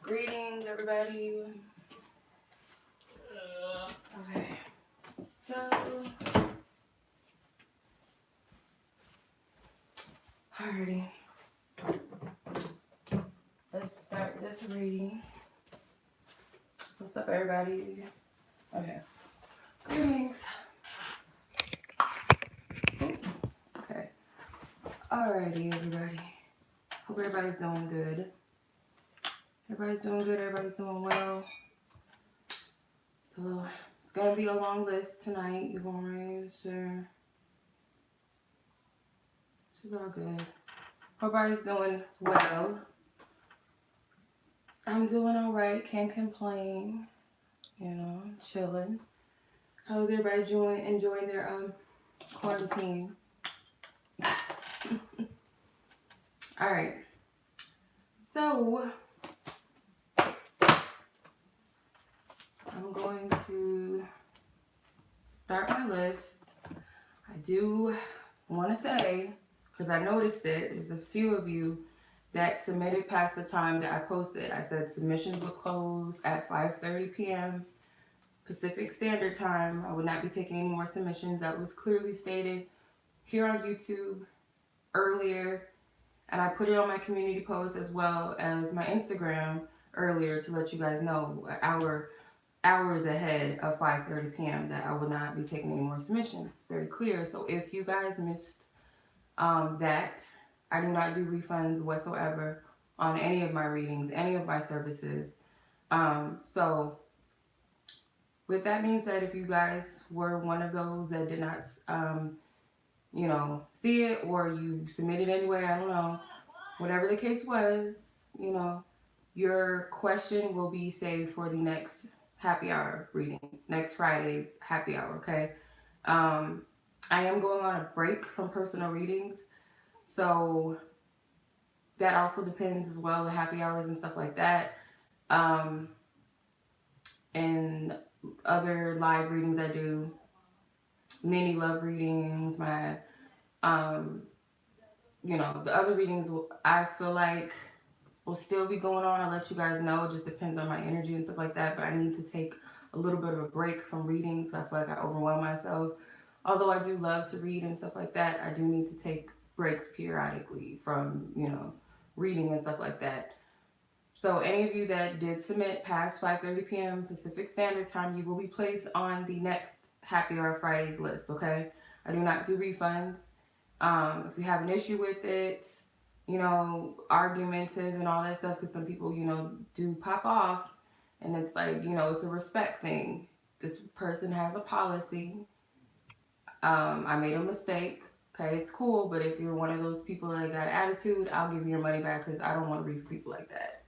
Greetings, everybody. Okay, so alrighty, let's start this reading. What's up, everybody? Okay, greetings. Okay, alrighty, everybody. Hope everybody's doing good. Everybody's doing good. Everybody's doing well. So it's gonna be a long list tonight. You guys, sure. She's all good. Hope everybody's doing well. I'm doing all right. Can't complain. You know, chilling. How's everybody enjoying their quarantine? All right. So I'm going to start my list. I do want to say, because I noticed it, there's a few of you that submitted past the time that I posted. I said submissions would close at 5:30 p.m. Pacific Standard Time. I would not be taking any more submissions. That was clearly stated here on YouTube earlier. And I put it on my community post as well as my Instagram earlier to let you guys know hours ahead of 5:30 p.m. that I would not be taking any more submissions. It's very clear. So if you guys missed that, I do not do refunds whatsoever on any of my readings, any of my services. So with that being said, if you guys were one of those that did not, see it, or you submitted anyway, I don't know, whatever the case was, your question will be saved for the next happy hour reading, next Friday's happy hour, okay? I am going on a break from personal readings, so that also depends as well, the happy hours and stuff like that. And other live readings I do, mini love readings, my, the other readings I feel like will still be going on. I'll let you guys know. It just depends on my energy and stuff like that. But I need to take a little bit of a break from reading, so I feel like I overwhelm myself. Although I do love to read and stuff like that, I do need to take breaks periodically from, reading and stuff like that. So any of you that did submit past 5:30 p.m. Pacific Standard Time, you will be placed on the next Happy Hour Fridays list, okay? I do not do refunds. If you have an issue with it, argumentative and all that stuff, because some people, do pop off, and it's like, it's a respect thing. This person has a policy. I made a mistake. Okay, it's cool, but if you're one of those people that got attitude, I'll give you your money back, because I don't want to read for people like that.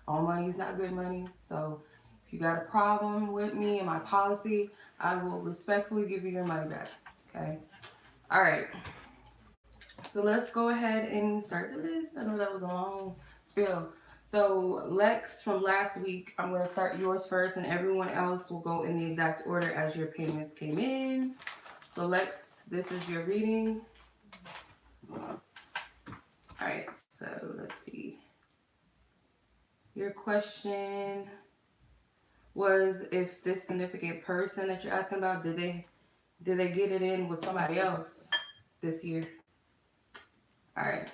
All money is not good money. So if you got a problem with me and my policy, I will respectfully give you your money back. Okay. All right. So let's go ahead and start the list. I know that was a long spiel. So Lex, from last week, I'm going to start yours first, and everyone else will go in the exact order as your payments came in. So Lex, this is your reading. All right, so let's see. Your question was if this significant person that you're asking about, did they get it in with somebody else this year? All right,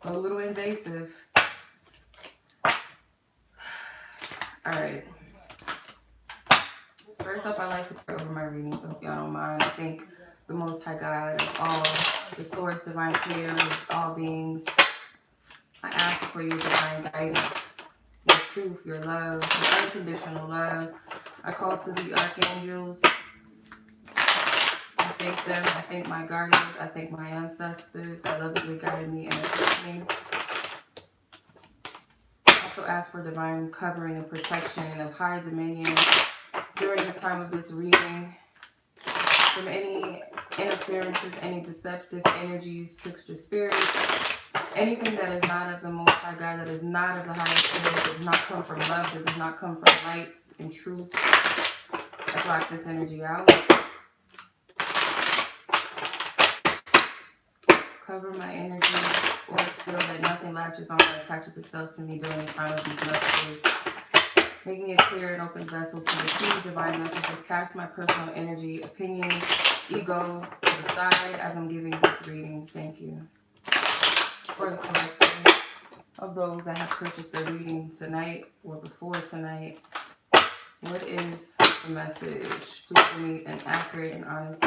a little invasive. All right. First up, I like to pray over my readings. I hope y'all don't mind. I thank the Most High God of all, the Source, Divine Creator of all beings. I ask for your divine guidance, your truth, your love, your unconditional love. I call to the archangels. I thank them. I thank my guardians. I thank my ancestors. I love that they guided me and assist me. I also ask for divine covering and protection of high dominion during the time of this reading, from any interferences, any deceptive energies, trickster spirits, anything that is not of the Most High God, that is not of the highest spirit, that does not come from love, that does not come from light and truth. I block this energy out. cover my energy or feel that nothing latches on or attaches itself to me during the time of these messages. Make me a clear and open vessel to receive divine messages. Cast my personal energy, opinions, ego to the side as I'm giving this reading. Thank you. For the collective of those that have purchased their reading tonight or before tonight, what is the message? Please give me an accurate and honest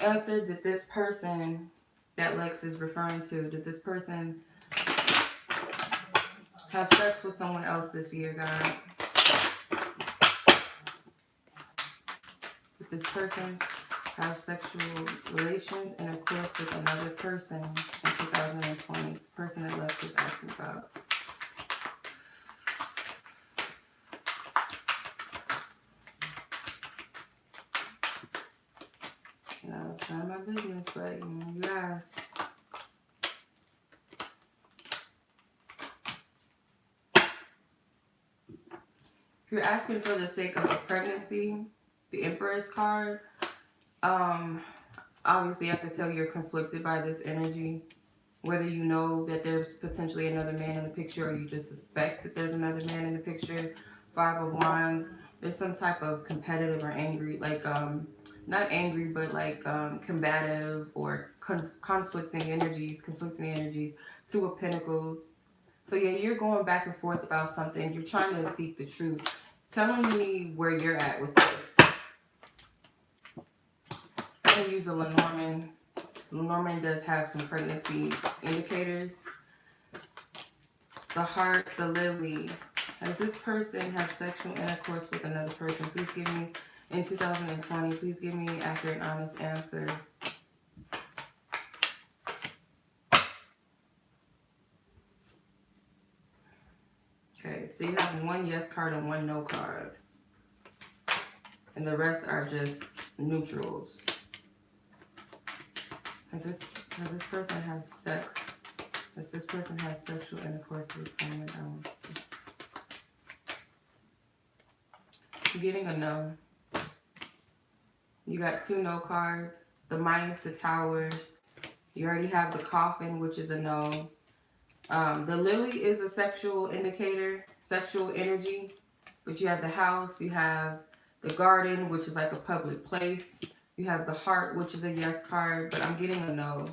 answer. Did this person that Lex is referring to, did this person have sex with someone else this year, God? Did this person have sexual relations and of course with another person in 2020? This person that Lex is asking about. No, it's none of my business, but you asked. If you're asking for the sake of a pregnancy, the Empress card, obviously I can tell you're conflicted by this energy. Whether you know that there's potentially another man in the picture or you just suspect that there's another man in the picture. 5 of Wands. There's some type of competitive or angry, like, not angry, but like combative or conflicting energies. 2 of Pentacles. So yeah, you're going back and forth about something. You're trying to seek the truth. Telling me where you're at with this. I'm going to use a Lenormand. Lenormand does have some pregnancy indicators. The Heart, the Lily. Has this person had sexual intercourse with another person? Please give me, in 2020, please give me an accurate, honest answer. Okay, so you have 1 yes card and 1 no card. And the rest are just neutrals. Does this person have sex? Does this person have sexual intercourse with someone else? I'm getting a no. You got 2 no cards. The Mice, the Tower. You already have the Coffin, which is a no. The Lily is a sexual indicator, sexual energy. But you have the House. You have the Garden, which is like a public place. You have the Heart, which is a yes card. But I'm getting a no.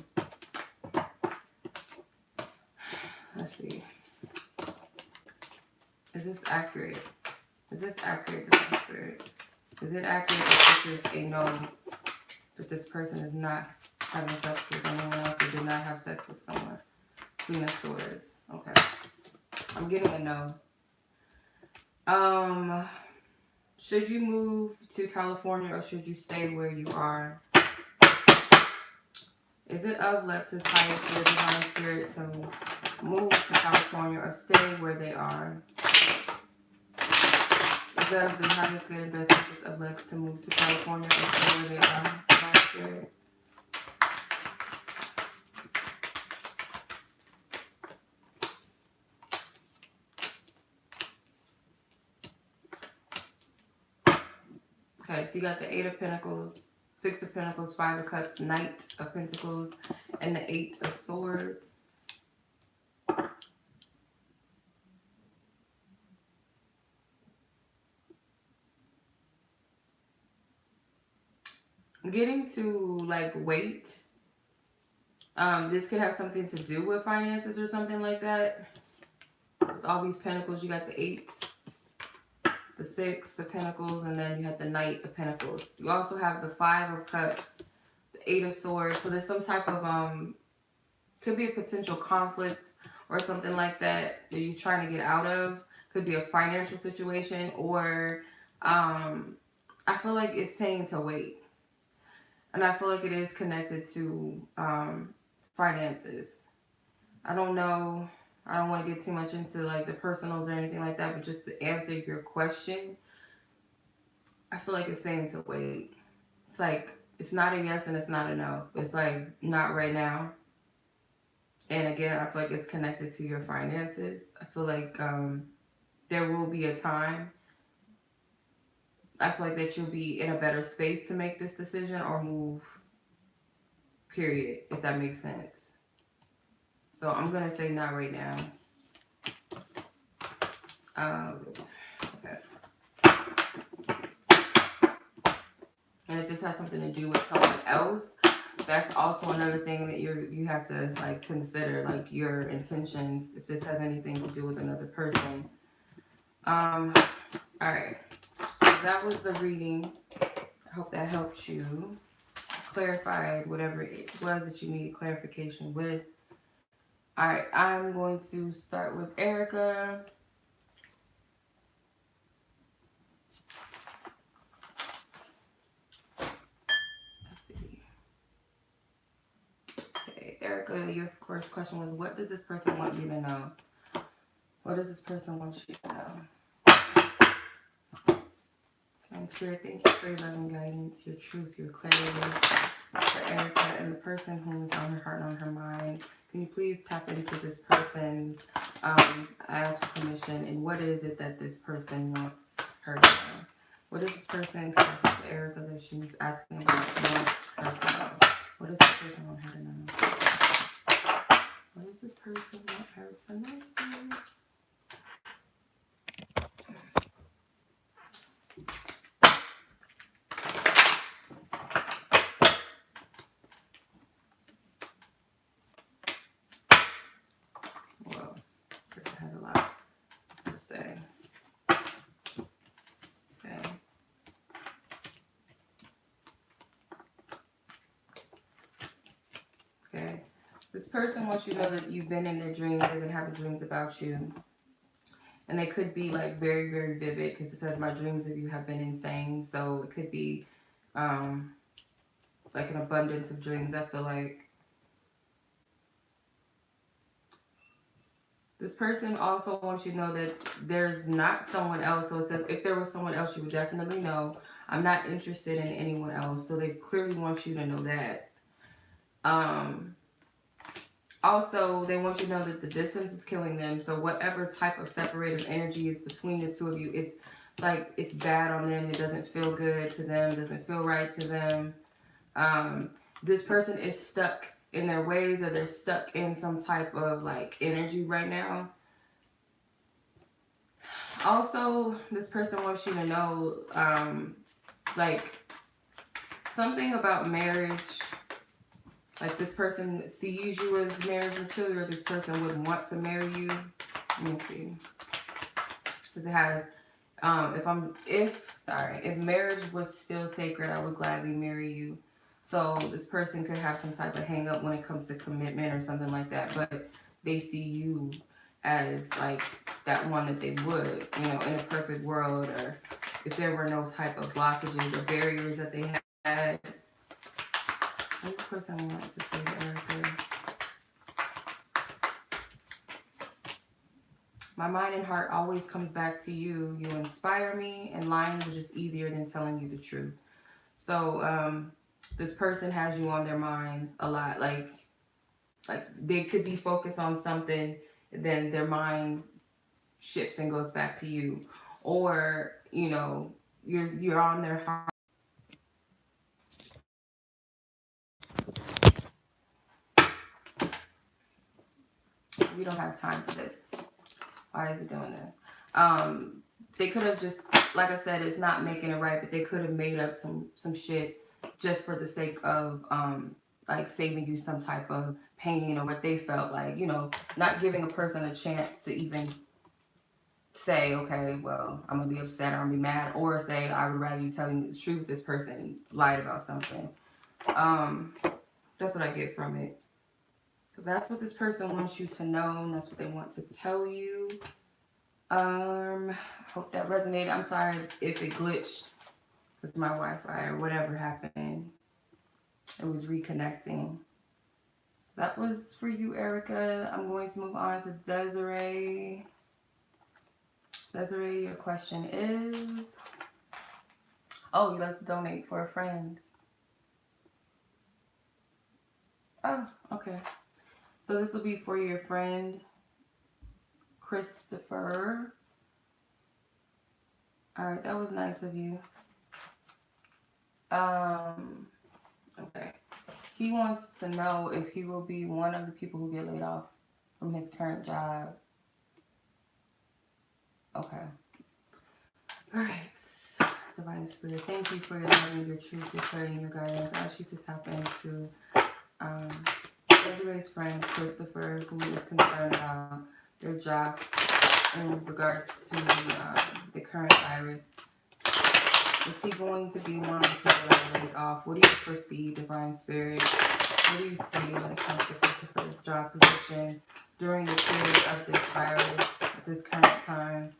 Let's see. Is this accurate? Is this accurate to my spirit? Is it accurate that this is a no? That this person is not having sex with anyone else or did not have sex with someone? Queen of Swords. Okay. I'm getting a no. Should you move to California or should you stay where you are? Is it of Lex's highest or divine spirit to move to California or stay where they are? Is that of the highest good and best interest of Lex to move to California or stay where they are? Divine spirit. Okay, so you got the 8 of Pentacles, 6 of Pentacles, 5 of Cups, Knight of Pentacles, and the 8 of Swords. Getting to like weight. This could have something to do with finances or something like that. With all these Pentacles, you got the 8, the 6 of Pentacles, and then you have the Knight of Pentacles. You also have the 5 of Cups, the 8 of Swords. So there's some type of could be a potential conflict or something like that you're trying to get out of. Could be a financial situation, or I feel like it's saying to wait. And I feel like it is connected to finances. I don't know. I don't want to get too much into like the personals or anything like that, but just to answer your question, I feel like it's saying to wait. It's like, it's not a yes and it's not a no. It's like, not right now. And again, I feel like it's connected to your finances. I feel like there will be a time. I feel like that you'll be in a better space to make this decision or move, period, if that makes sense. So I'm going to say not right now. Okay. And if this has something to do with someone else, that's also another thing that you have to like consider, like your intentions, if this has anything to do with another person. All right. That was the reading. I hope that helped you, clarified whatever it was that you needed clarification with. All right, I'm going to start with Erica. Let's see. Okay, Erica, your first question was, what does this person want you to know? What does this person want you to know? And Spirit, thank you for your loving guidance, your truth, your clarity. For Erica and the person who is on her heart and on her mind, can you please tap into this person, ask for permission, and what is it that this person wants her to know? What is this person connected to Erica that she's asking about, wants her to know? What does this person want her to know? What does this person want her to know? Well, person has a lot to say. Okay. Okay. This person wants you to know that you've been in their dreams. They've been having dreams about you. And they could be like very, very vivid, because it says my dreams of you have been insane. So it could be like an abundance of dreams. I feel like this person also wants you to know that there's not someone else. So it says if there was someone else, you would definitely know. I'm not interested in anyone else. So they clearly want you to know that. Also, they want you to know that the distance is killing them. So whatever type of separative energy is between the two of you, it's like it's bad on them. It doesn't feel good to them. It doesn't feel right to them. This person is stuck in their ways, or they're stuck in some type of like energy right now. Also, this person wants you to know like something about marriage. Like this person sees you as marriage material, or this person would want to marry you. Let me see. Because it has, if marriage was still sacred, I would gladly marry you. So this person could have some type of hang up when it comes to commitment or something like that, but they see you as like that one that they would, you know, in a perfect world, or if there were no type of blockages or barriers that they had. What this person wants to say to Erica? My mind and heart always comes back to you. You inspire me, and lying was just easier than telling you the truth. So this person has you on their mind a lot. Like they could be focused on something, then their mind shifts and goes back to you, or you know you're on their heart. We don't have time for this. Why is it doing this? They could have just, like I said, it's not making it right, but they could have made up some shit just for the sake of like saving you some type of pain, or what they felt like, you know, not giving a person a chance to even say, okay, well, I'm gonna be upset or I'm gonna be mad, or say I would rather you telling me the truth. This person lied about something. That's what I get from it. So that's what this person wants you to know, and that's what they want to tell you. Hope that resonated. I'm sorry if it glitched because my Wi-Fi or whatever happened. It was reconnecting. So that was for you, Erica. I'm going to move on to Dezarae. Dezarae, your question is, oh, you'd like to donate for a friend. Oh, okay. So this will be for your friend, Christopher. All right, that was nice of you. Okay. He wants to know if he will be one of the people who get laid off. from his current job. Okay. All right. Divine Spirit, thank you for your love and your truth, your clarity, and your guidance. I ask you to tap into um, Dezarae's friend, Christopher, who is concerned about their job in regards to the current virus. Is he going to be one of the people that are laid off? What do you foresee, Divine Spirit? What do you see when it comes to Christopher's job position during the period of this virus, at this current time?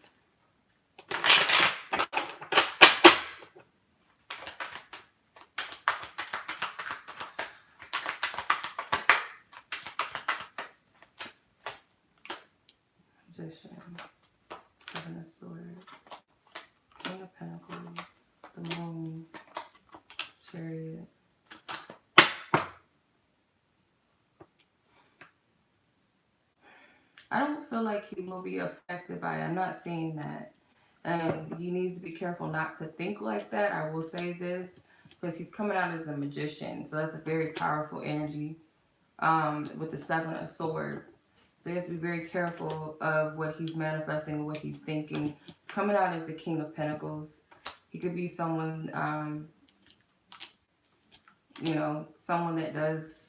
Magician, Seven of Swords, King of Pentacles, the Moon, Chariot. I don't feel like he will be affected by it. I'm not saying that. And he needs to be careful not to think like that. I will say this because he's coming out as a magician. So that's a very powerful energy with the Seven of Swords. So he has to be very careful of what he's manifesting and what he's thinking. Coming out as the King of Pentacles. He could be someone, someone that does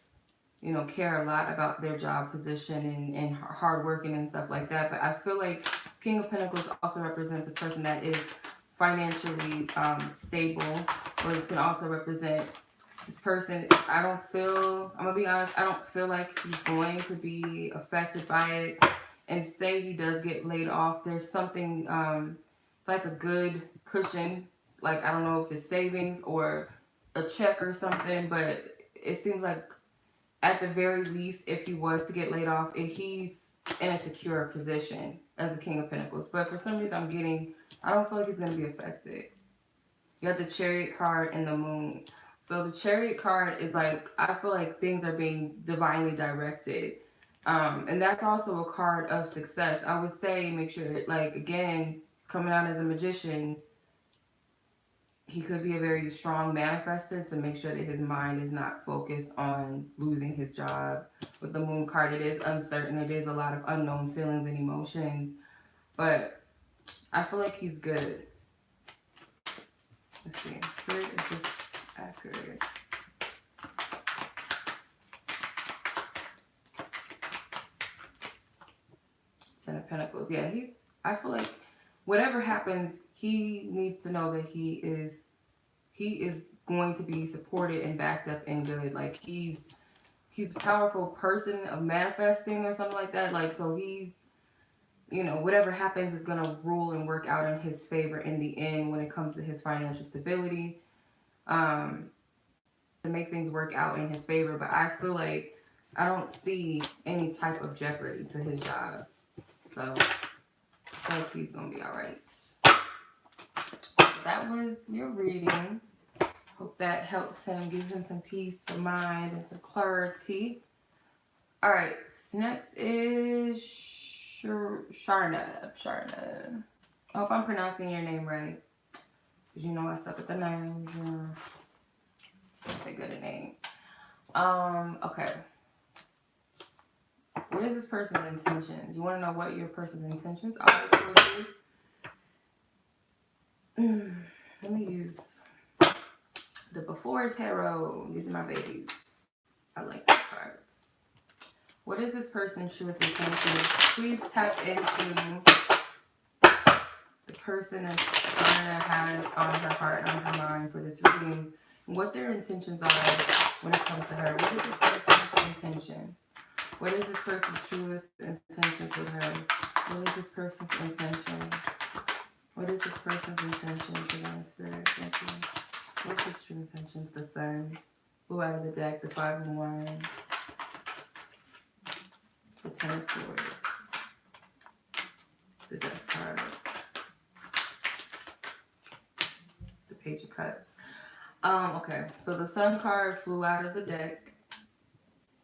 care a lot about their job position and hard working and stuff like that. But I feel like King of Pentacles also represents a person that is financially stable, or this can also represent this person. I'm gonna be honest, I don't feel like he's going to be affected by it. And say he does get laid off, there's something, it's like a good cushion. Like, I don't know if it's savings or a check or something, but it seems like at the very least, if he was to get laid off, if he's in a secure position as a King of Pentacles. But for some reason, I don't feel like he's going to be affected. You have the Chariot card and the Moon. So the Chariot card is like, I feel like things are being divinely directed. And that's also a card of success. I would say make sure, like, again, he's coming out as a magician. He could be a very strong manifester to make sure that his mind is not focused on losing his job. With the Moon card, it is uncertain. It is a lot of unknown feelings and emotions. But I feel like he's good. Let's see. Spirit is just accurate. Ten of Pentacles. Yeah, I feel like whatever happens, he needs to know that he is going to be supported and backed up and good. Like he's a powerful person of manifesting or something like that. Like, so he's, whatever happens is going to rule and work out in his favor in the end when it comes to his financial stability, to make things work out in his favor. But I feel like I don't see any type of jeopardy to his job. So I feel like he's going to be all right. That was your reading. Hope that helps him, gives him some peace of mind and some clarity. All right, next is Sharna. I hope I'm pronouncing your name right, because I suck at the names. You're good at names. Okay. What is this person's intentions? You want to know what your person's intentions are towards you? Let me use the Before Tarot. These are my babies. I like these cards. What is this person's truest intentions? Please tap into the person that Sharna has on her heart and on her mind for this reading, and what their intentions are when it comes to her. What is this person's intention? What is this person's truest intentions with her? What is this person's intention? What is this person's intention, Divine Spirit? Thank you. What's his true intentions? The Sun. Blew out of the deck, the Five of Wands. The Ten of Swords. The Death card. The Page of Cups. Okay. So the Sun card flew out of the deck.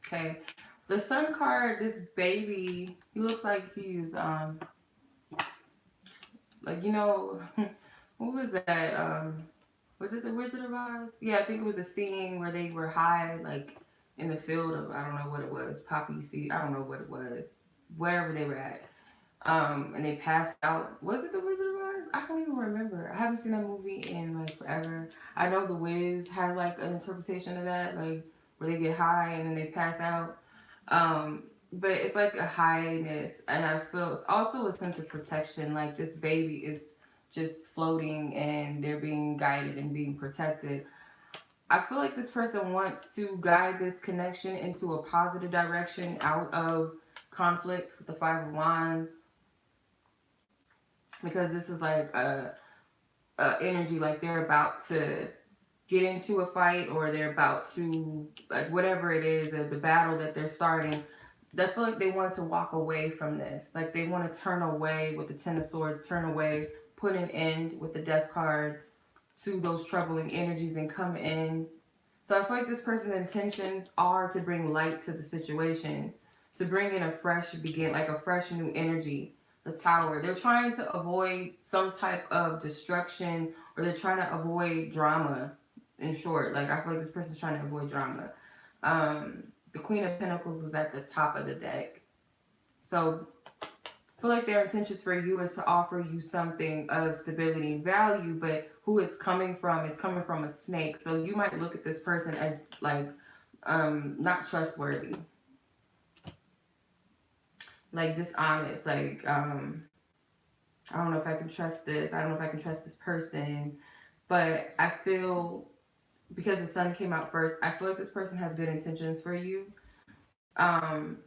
Okay. The Sun card, this baby, he looks like he's what was that? Was it the Wizard of Oz? Yeah, I think it was a scene where they were high, like in the field of, I don't know what it was, poppy seed. I don't know what it was. wherever they were at. And they passed out. Was it The Wizard of Oz? I don't even remember. I haven't seen that movie in like forever. I know The Wiz has like an interpretation of that, like where they get high and then they pass out. But it's like a highness, and I feel it's also a sense of protection. Like this baby is just floating and they're being guided and being protected. I feel like this person wants to guide this connection into a positive direction out of conflict with the Five of Wands, because this is like a energy like they're about to get into a fight, or they're about to, like, whatever it is, the battle that they're starting. I feel like they want to walk away from this. Like they want to turn away with the Ten of Swords, turn away, put an end with the Death card to those troubling energies and come in. So I feel like this person's intentions are to bring light to the situation, to bring in a fresh begin, like a fresh new energy. The Tower. They're trying to avoid some type of destruction, or they're trying to avoid drama. In short, like I feel like this person's trying to avoid drama. The Queen of Pentacles is at the top of the deck. So I feel like their intentions for you is to offer you something of stability and value, but who it's coming from is coming from a snake. So you might look at this person as like not trustworthy, like dishonest, like I don't know if I can trust this. I don't know if I can trust this person. But I feel, because the sun came out first, I feel like this person has good intentions for you. Um,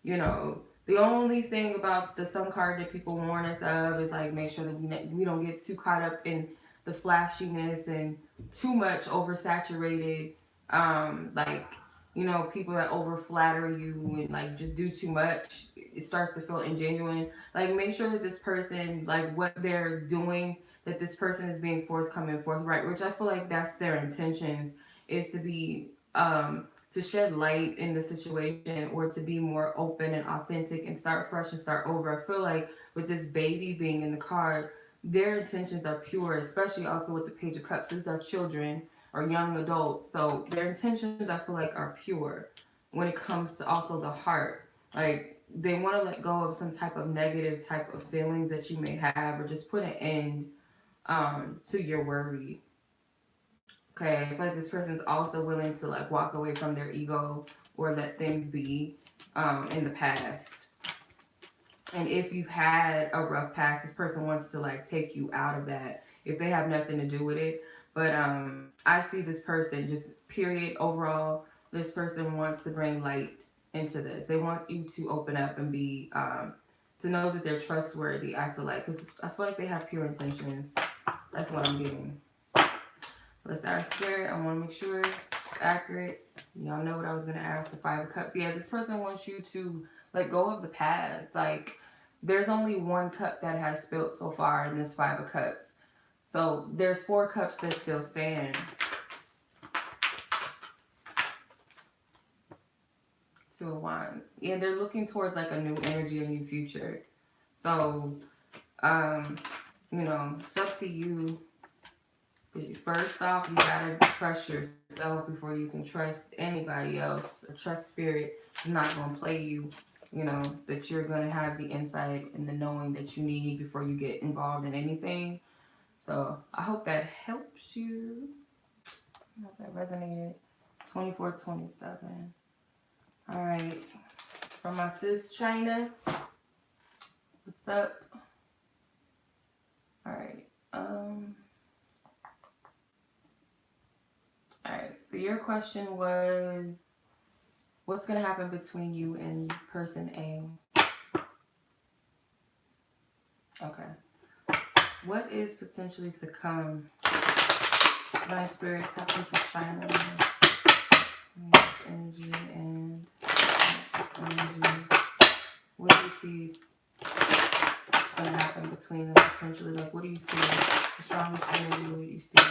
you know, the only thing about the sun card that people warn us of is like make sure that we don't get too caught up in the flashiness and too much oversaturated, like, people that over flatter you and like just do too much. It starts to feel ingenuine. Like make sure that this person, like what they're doing, that this person is being forthcoming, forthright, which I feel like that's their intentions, is to be to shed light in the situation, or to be more open and authentic and start fresh and start over. I feel like with this baby being in the card, their intentions are pure, especially also with the Page of Cups. These are children or young adults. So their intentions, I feel like, are pure when it comes to also the heart. Like they want to let go of some type of negative type of feelings that you may have, or just put an end to your worry. Okay, I feel like this person's also willing to like walk away from their ego or let things be in the past. And if you've had a rough past, this person wants to like take you out of that if they have nothing to do with it. But I see this person, just period overall, this person wants to bring light into this. They want you to open up and be to know that they're trustworthy. I feel like, because I feel like they have pure intentions. That's what I'm getting. Let's ask Spirit. I want to make sure it's accurate. Y'all know what I was going to ask. The Five of Cups. Yeah, this person wants you to let go of the past. Like, there's only one cup that has spilt so far in this Five of Cups. So, there's 4 cups that still stand. 2 of Wands. Yeah, they're looking towards, like, a new energy, a new future. So, it's up to you. First off, you gotta trust yourself before you can trust anybody else. Trust Spirit is not gonna play you. That you're gonna have the insight and the knowing that you need before you get involved in anything. So I hope that helps you. I hope that resonated. 2427. All right. From my sis China. What's up? All right. Alright, so your question was, what's going to happen between you and person A? Okay. What is potentially to come? My Spirit, tap into China. This energy and this energy. What do you see what's going to happen between them potentially? Like, what do you see? The strongest energy, what do you see?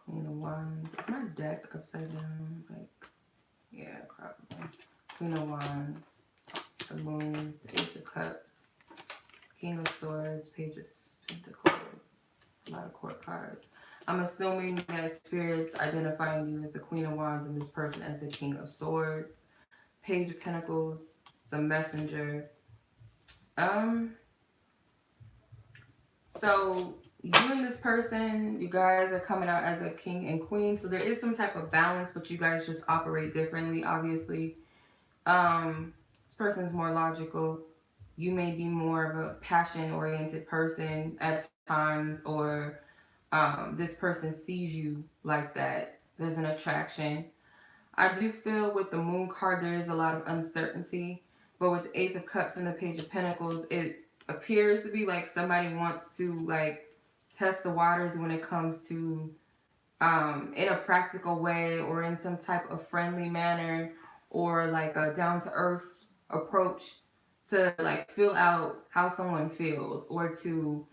Is my deck upside down? Like, yeah, probably. Queen of Wands, the Moon, the Ace of Cups, King of Swords, Page of Pentacles, a lot of court cards. I'm assuming that Spirit's identifying you as the Queen of Wands and this person as the King of Swords, Page of Pentacles, some Messenger. So you and this person, you guys are coming out as a king and queen. So there is some type of balance, but you guys just operate differently, obviously. This person is more logical. You may be more of a passion-oriented person at times, or this person sees you like that. There's an attraction. I do feel with the Moon card there is a lot of uncertainty, but with the Ace of Cups and the Page of Pentacles, it appears to be like somebody wants to like test the waters when it comes to in a practical way or in some type of friendly manner or like a down to earth approach to like feel out how someone feels or to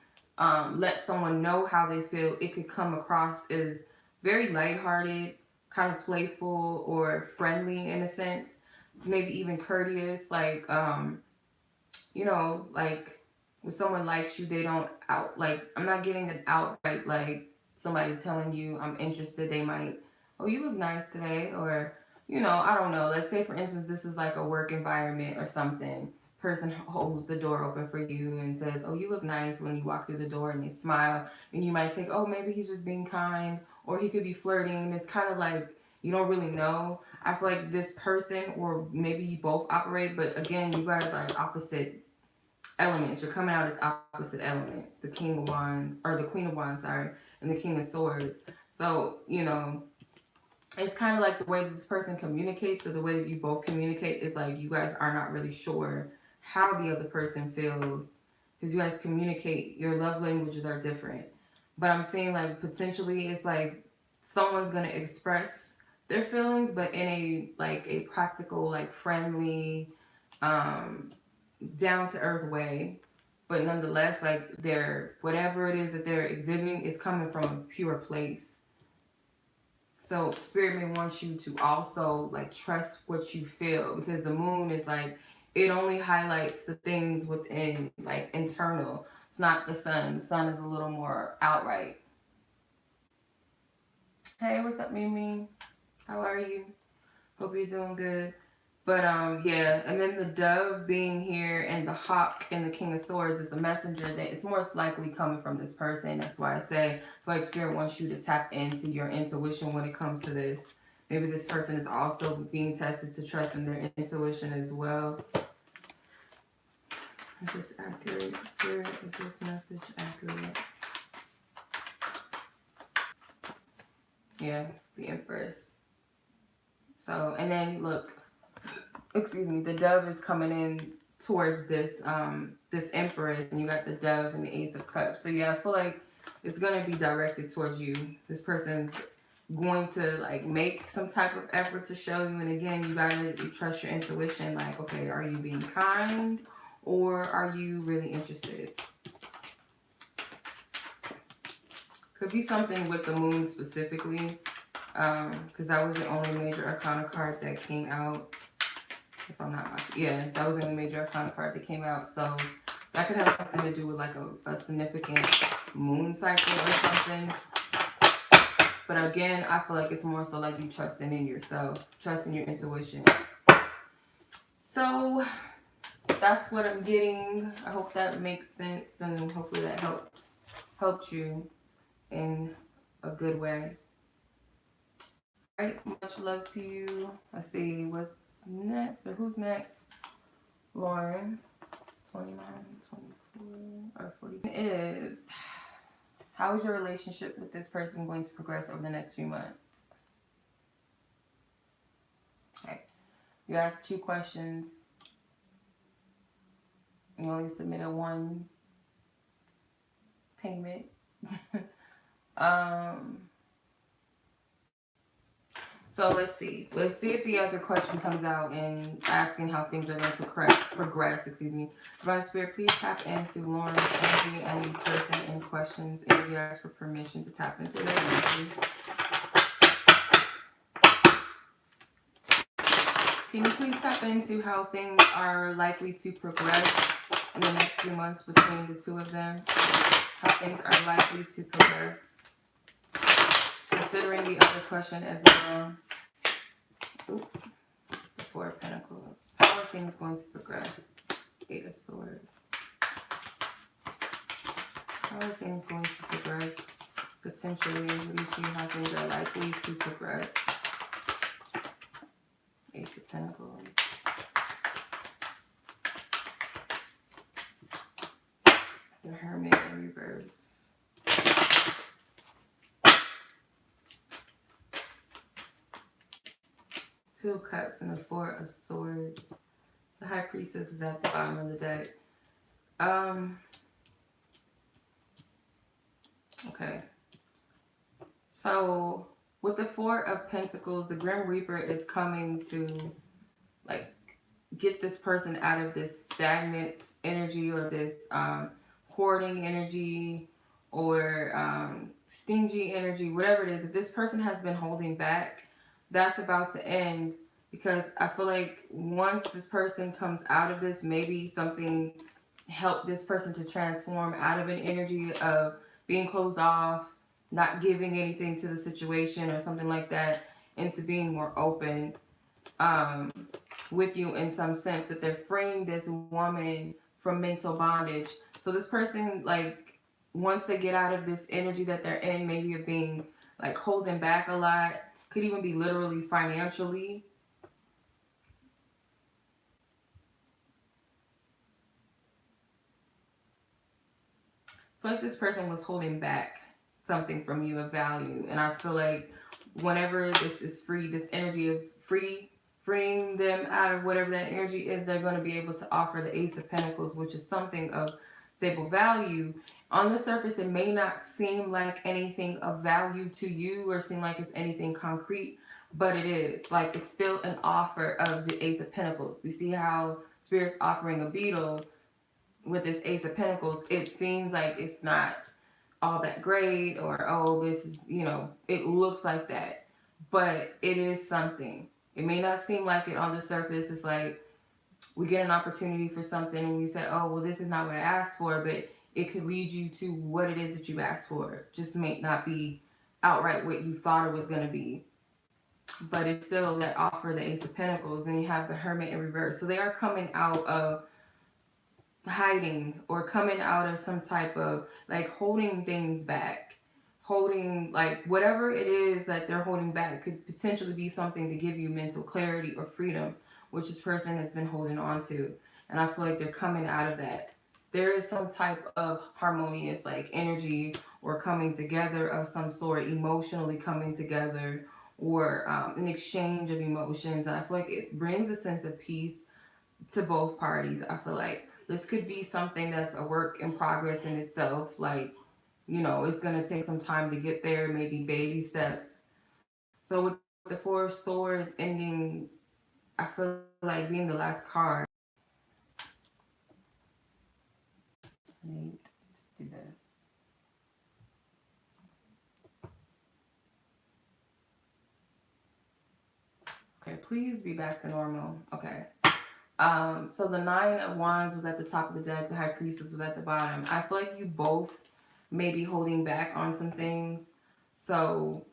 let someone know how they feel. It could come across as very lighthearted, kind of playful or friendly in a sense, maybe even courteous, like like when someone likes you, they don't out like I'm not getting an outright like somebody telling you I'm interested. They might, oh, you look nice today, or I don't know. Let's say for instance, this is like a work environment or something. Person holds the door open for you and says, "Oh, you look nice" when you walk through the door, and they smile, and you might think, "Oh, maybe he's just being kind," or he could be flirting. It's kind of like you don't really know. I feel like this person, or maybe you both operate, but again, you guys are opposite elements. You're coming out as opposite elements. The King of Wands, or the Queen of Wands, sorry, and the King of Swords. So, it's kind of like the way that this person communicates, or the way that you both communicate is like you guys are not really sure how the other person feels, because you guys communicate, your love languages are different. But I'm saying like potentially it's like someone's going to express their feelings, but in a practical, like friendly, down to earth way. But nonetheless, like whatever it is that they're exhibiting is coming from a pure place. So Spirit may want you to also like trust what you feel, because the moon is like, it only highlights the things within, like internal. It's not the sun. The sun is a little more outright. Hey, what's up, Mimi? How are you? Hope you're doing good. But yeah, and then the dove being here and the hawk and the King of Swords is a messenger that it's most likely coming from this person. That's why I say, like, Spirit wants you to tap into your intuition when it comes to this. Maybe this person is also being tested to trust in their intuition as well. Is this accurate, Spirit? Is this message accurate? Yeah, the Empress. So, and then look, excuse me, the dove is coming in towards this this Empress, and you got the dove and the Ace of Cups. So yeah, I feel like it's gonna be directed towards you. This person's going to like make some type of effort to show you, and again, you gotta trust your intuition. Like, okay, are you being kind, or are you really interested? Could be something with the moon specifically, because that was the only major arcana card that came out. If I'm not mistaken. Yeah, that was the only major arcana card that came out. So that could have something to do with like a significant moon cycle or something. But again, I feel like it's more so like you trusting in yourself, trusting your intuition. So that's what I'm getting. I hope that makes sense, and hopefully that helped you in a good way. All right, much love to you. Let's see what's next, or who's next. Lauren, 29, 24, or 40 is, how is your relationship with this person going to progress over the next few months? Okay, you asked 2 questions. You only submitted 1 payment. So let's see. Let's see if the other question comes out and asking how things are going to progress. Divine Spirit, please tap into Lauren's energy and the person in questions, and you ask for permission to tap into their energy. Can you please tap into how things are likely to progress in the next few months between the 2 of them? How things are likely to progress. considering the other question as well. Oop, the Four of Pentacles. How are things going to progress? Eight of Swords. How are things going to progress? Potentially, what do you see how things are likely to progress? Eight of Pentacles. The Hermit in reverse. Two of Cups and the Four of Swords. The High Priestess is at the bottom of the deck. Okay. So with the Four of Pentacles, the Grim Reaper is coming to like get this person out of this stagnant energy or this hoarding energy or stingy energy, whatever it is. If this person has been holding back, that's about to end, because I feel like once this person comes out of this, maybe something helped this person to transform out of an energy of being closed off, not giving anything to the situation or something like that, into being more open with you in some sense, that they're freeing this woman from mental bondage. So this person, like, once they get out of this energy that they're in, maybe of being like holding back a lot, could even be literally financially. I feel like this person was holding back something from you of value, and I feel like whenever this is free, this energy of freeing them out of whatever that energy is, they're going to be able to offer the Ace of Pentacles, which is something of stable value. On the surface, it may not seem like anything of value to you or seem like it's anything concrete, but it is. Like, it's still an offer of the Ace of Pentacles. You see how Spirit's offering a beetle with this Ace of Pentacles. It seems like it's not all that great, or, oh, this is, it looks like that, but it is something. It may not seem like it on the surface. It's like we get an opportunity for something and we say, oh, well, this is not what I asked for, but it could lead you to what it is that you asked for. Just may not be outright what you thought it was going to be, but it's still that offer, the Ace of Pentacles. And you have the Hermit in reverse. So they are coming out of hiding, or coming out of some type of like holding things back, holding, like, whatever it is that they're holding back could potentially be something to give you mental clarity or freedom, which this person has been holding on to. And I feel like they're coming out of that. There is some type of harmonious like energy or coming together of some sort, emotionally coming together, or an exchange of emotions. And I feel like it brings a sense of peace to both parties. I feel like this could be something that's a work in progress in itself. Like, it's going to take some time to get there, maybe baby steps. So with the Four of Swords ending, I feel like being the last card. I need to do this. Okay, please be back to normal. Okay. So the Nine of Wands was at the top of the deck. The High Priestess was at the bottom. I feel like you both may be holding back on some things. So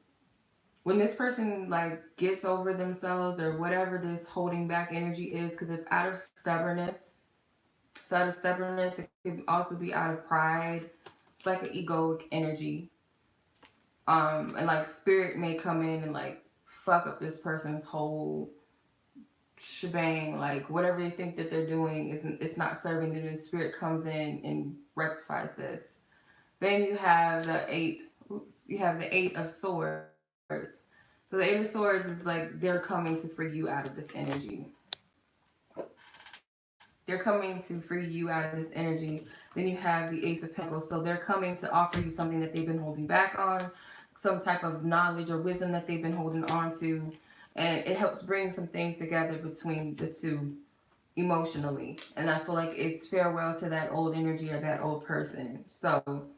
when this person like gets over themselves, or whatever this holding back energy is, because it's out of stubbornness. It's out of stubbornness. It could also be out of pride. It's like an egoic energy. And like Spirit may come in and like fuck up this person's whole shebang, like whatever they think that they're doing isn't, it's not serving them, and Spirit comes in and rectifies this. Then you have the Eight of Swords. So the Eight of Swords is like they're coming to free you out of this energy. They're coming to free you out of this energy. Then you have the Ace of Pentacles. So they're coming to offer you something that they've been holding back on, some type of knowledge or wisdom that they've been holding on to. And it helps bring some things together between the two emotionally. And I feel like it's farewell to that old energy or that old person. So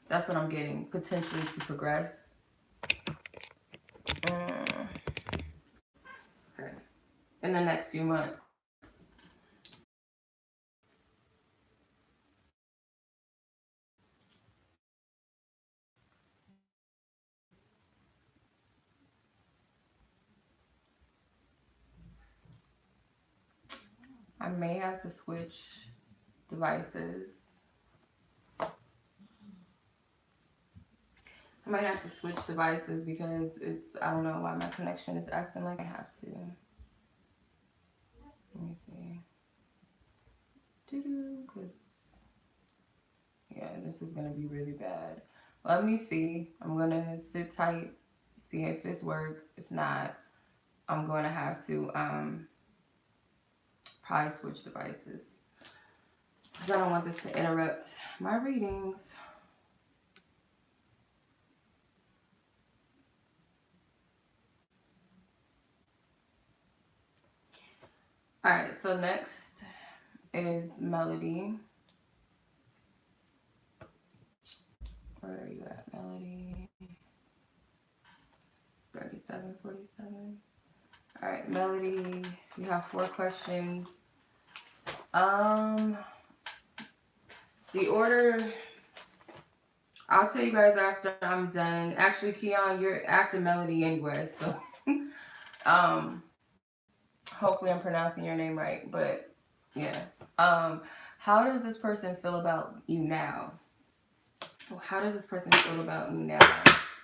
that's what I'm getting, potentially to progress. Okay. In the next few months. I may have to switch devices. I might have to switch devices because I don't know why my connection is acting like I have to. Let me see. Because, yeah, this is going to be really bad. Let me see. I'm going to sit tight, see if this works. If not, I'm going to have to probably switch devices. Because I don't want this to interrupt my readings. Alright, so next is Melody. Where are you at, Melody? 3747. Alright, Melody, you have 4 questions. The order, I'll tell you guys after I'm done. Actually, Keon, you're after Melody anyway, so hopefully I'm pronouncing your name right, but yeah. How does this person feel about you now? How does this person feel about you now?